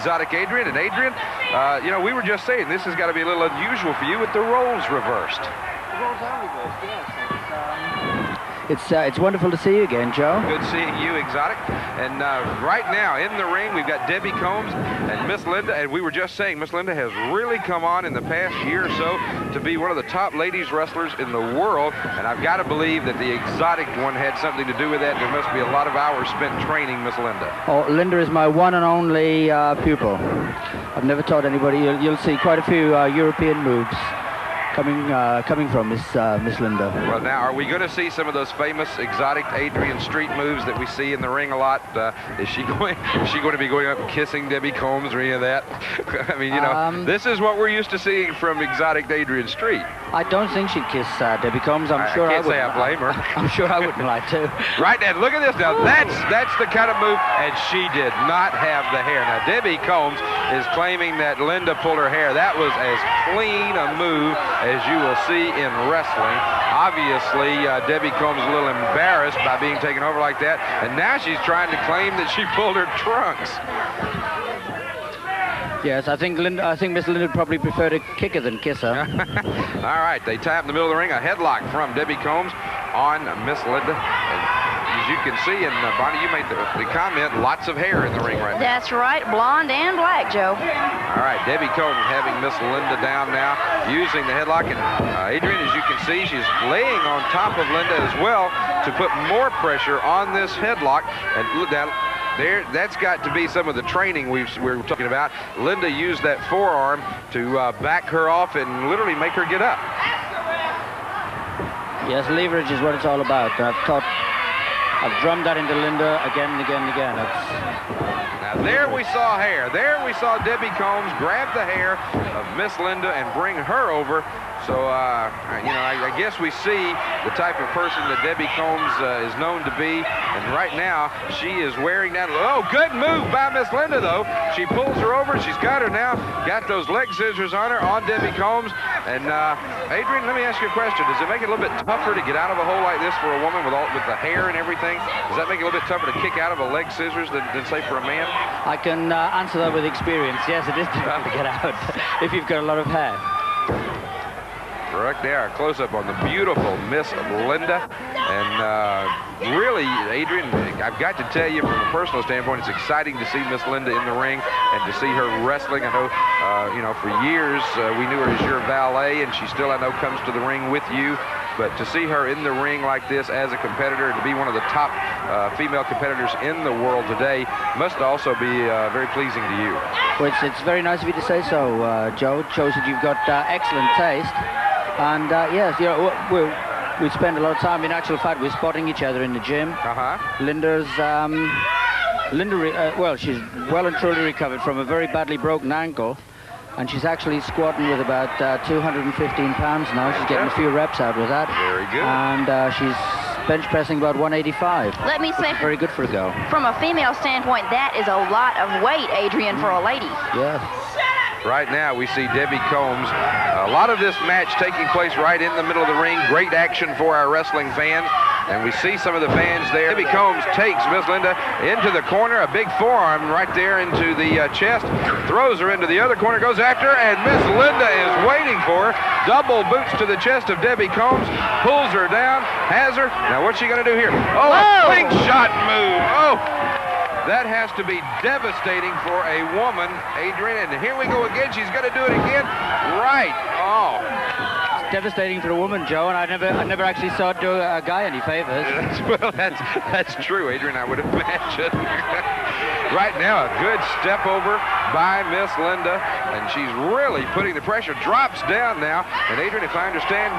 Exotic Adrian. And Adrian, you know, we were just saying this has got to be a little unusual for you with the roles reversed. The roles are reversed, yes. It's wonderful to see you again, Joe. Good seeing you, Exotic. And right now in the ring, we've got Debbie Combs and Miss Linda. And we were just saying, Miss Linda has really come on in the past year or so to be one of the top ladies wrestlers in the world. And I've got to believe that the Exotic one had something to do with that. There must be a lot of hours spent training Miss Linda. Oh, Linda is my one and only pupil. I've never taught anybody. You'll see quite a few European moves coming from Miss Linda. Well, now, are we going to see some of those famous Exotic Adrian street moves that we see in the ring a lot? Is she going to be going up and kissing Debbie Combs or any of that? I mean, you know, this is what we're used to seeing from Exotic Adrian Street. I don't think she'd kiss Debbie Combs. I can't say I blame her. I'm sure I wouldn't like to. Right, and look at this now. That's the kind of move, and she did not have the hair. Now, Debbie Combs is claiming that Linda pulled her hair. That was as clean a move as you will see in wrestling. Obviously, Debbie Combs is a little embarrassed by being taken over like that, and now she's trying to claim that she pulled her trunks. Yes, I think Miss Linda would probably prefer to kick her than kiss her. All right, they tap in the middle of the ring. A headlock from Debbie Combs on Miss Linda. And as you can see, and Bonnie, you made the comment, lots of hair in the ring right now. That's right, blonde and black, Joe. All right, Debbie Combs having Miss Linda down now, using the headlock. And Adrian, as you can see, she's laying on top of Linda as well to put more pressure on this headlock. And look down. That's got to be some of the training we were talking about. Linda used that forearm to back her off and literally make her get up. Yes, leverage is what it's all about. I've drummed that into Linda again and again and again. Now there we saw hair. There we saw Debbie Combs grab the hair of Miss Linda and bring her over. So, you know, I guess we see the type of person that Debbie Combs is known to be. And right now, she is wearing that. Oh, good move by Miss Linda, though. She pulls her over. She's got her now. Got those leg scissors on her, on Debbie Combs. And, Adrian, let me ask you a question. Does it make it a little bit tougher to get out of a hole like this for a woman with the hair and everything? Does that make it a little bit tougher to kick out of a leg scissors than say, for a man? I can answer that with experience. Yes, it is tough to get out if you've got a lot of hair. Right there, a close-up on the beautiful Miss Linda. And really, Adrian, I've got to tell you from a personal standpoint, it's exciting to see Miss Linda in the ring and to see her wrestling. I know, you know, for years we knew her as your valet, and she still, I know, comes to the ring with you. But to see her in the ring like this as a competitor and to be one of the top female competitors in the world today must also be very pleasing to you. Well, it's very nice of you to say so, Joe. It shows that you've got excellent taste. And yes, you know, we spend a lot of time. In actual fact, we're spotting each other in the gym. Linda's well, she's well and truly recovered from a very badly broken ankle, and she's actually squatting with about 215 pounds now. She's getting a few reps out with that. Very good. And she's bench pressing about 185. Let me say, very good for a girl. From a female standpoint, that is a lot of weight, Adrian, for a lady. Yes. Right now, we see Debbie Combs. A lot of this match taking place right in the middle of the ring. Great action for our wrestling fans. And we see some of the fans there. Debbie Combs takes Miss Linda into the corner. A big forearm right there into the chest. Throws her into the other corner, goes after her, and Miss Linda is waiting for her. Double boots to the chest of Debbie Combs. Pulls her down, has her. Now what's she going to do here? Oh, a slingshot move. Oh. That has to be devastating for a woman, Adrian. And here we go again. She's going to do it again. Right. Oh. It's devastating for a woman, Joe, and I never actually saw it do a guy any favors. Well, that's true, Adrian, I would imagine. Right now, a good step over by Miss Linda, and she's really putting the pressure. Drops down now, and Adrian, if I understand,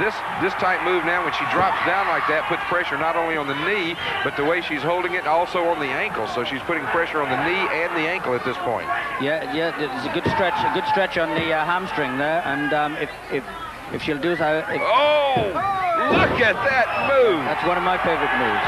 this type move now, when she drops down like that, puts pressure not only on the knee, but the way she's holding it, also on the ankle. So she's putting pressure on the knee and the ankle at this point. Yeah, it's a good stretch on the hamstring there, and if she'll do that. Oh, look at that move! That's one of my favorite moves.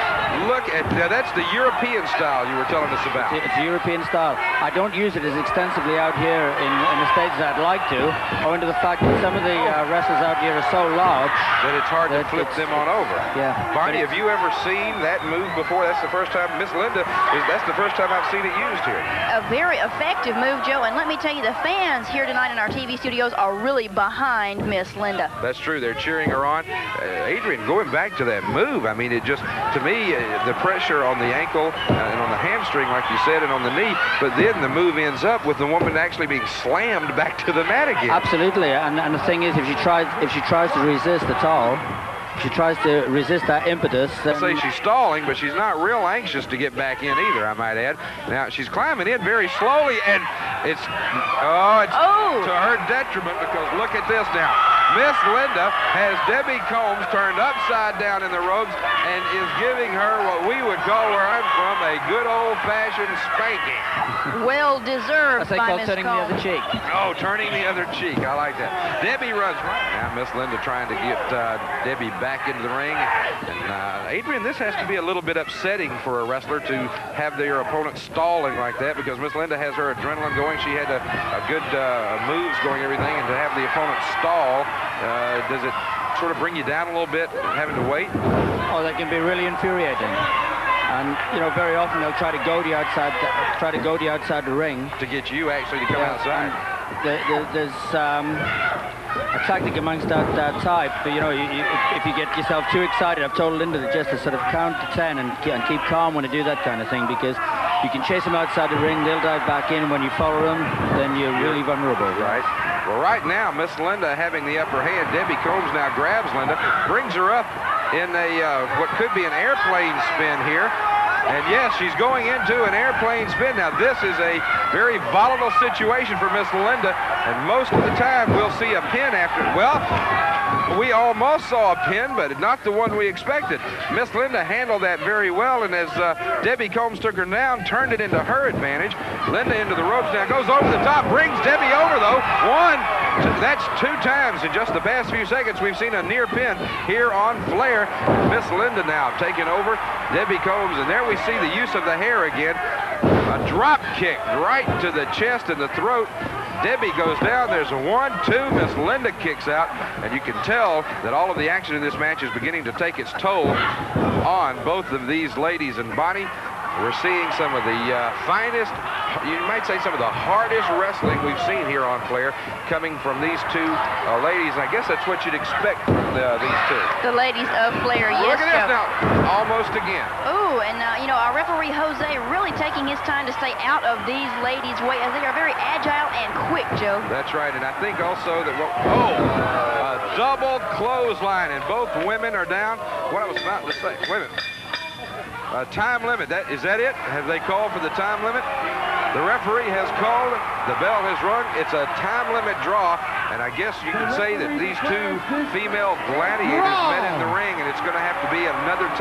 Look at now. That's the European style you were telling us about. It's a European style. I don't use it as extensively out here in the States as I'd like to, owing to the fact that some of the wrestlers out here are so large that it's hard to flip them on over. Yeah. Bonnie, have you ever seen that move before? That's the first time. Miss Linda, that's the first time I've seen it used here. A very effective move, Joe, and let me tell you, the fans here tonight in our TV studios are really behind Miss Linda. That's true. They're cheering her on. Adrian, going back to that move, I mean, it just, to me, the pressure on the ankle and on the hamstring, like you said, and on the knee, but then the move ends up with the woman actually being slammed back to the mat again. Absolutely, and the thing is, if she tries to resist at all, she tries to resist that impetus. I'd say she's stalling, but she's not real anxious to get back in either, I might add. Now, she's climbing in very slowly, and it's to her detriment, because look at this now. Miss Linda has Debbie Combs turned upside down in the ropes and is giving her what we would call where I'm from a good old-fashioned spanking. Well deserved by Miss turning the other cheek. Oh, turning the other cheek. I like that. Debbie runs right now. Miss Linda trying to get Debbie back into the ring. And Adrian, this has to be a little bit upsetting for a wrestler to have their opponent stalling like that, because Miss Linda has her adrenaline going. She had a good moves going, everything, and to have the opponent stall, does it sort of bring you down a little bit, having to wait? Oh, that can be really infuriating. And you know, very often they'll try to go the outside the ring to get you actually to come outside. There's a tactic amongst that type. But, you know, if you get yourself too excited, I've told Linda that just to sort of count to 10 and keep calm when you do that kind of thing, because you can chase them outside the ring, they'll dive back in. When you follow them, then you're really vulnerable. Right. Well, right now, Miss Linda having the upper hand. Debbie Combs now grabs Linda, brings her up in a what could be an airplane spin here. And yes, she's going into an airplane spin. Now, this is a very volatile situation for Miss Linda, and most of the time we'll see a pin after. Well, we almost saw a pin, but not the one we expected. Miss Linda handled that very well, and as Debbie Combs took her down, turned it into her advantage. Linda into the ropes now, goes over the top, brings Debbie over, though. That's 2 times in just the past few seconds we've seen a near pin here on Flair. Miss Linda now taking over Debbie Combs, and there we see the use of the hair again. A drop kick right to the chest and the throat. Debbie goes down. There's a 1-2. Miss Linda kicks out, and you can tell that all of the action in this match is beginning to take its toll on both of these ladies. And Bonnie, we're seeing some of the finest, you might say some of the hardest wrestling we've seen here on Flair coming from these 2 ladies. And I guess that's what you'd expect from these 2. The ladies of Flair, yes, Look at this Joe. now, almost again. Ooh, and you know, our referee Jose really taking his time to stay out of these ladies' way, as they are very agile and quick, Joe. That's right, and I think also that a double clothesline, and both women are down. What I was about to say, wait a minute. Time limit, is that it? Have they called for the time limit? The referee has called, the bell has rung, it's a time limit draw, and I guess you could say that these 2 female gladiators met in the ring, and it's going to have to be another time.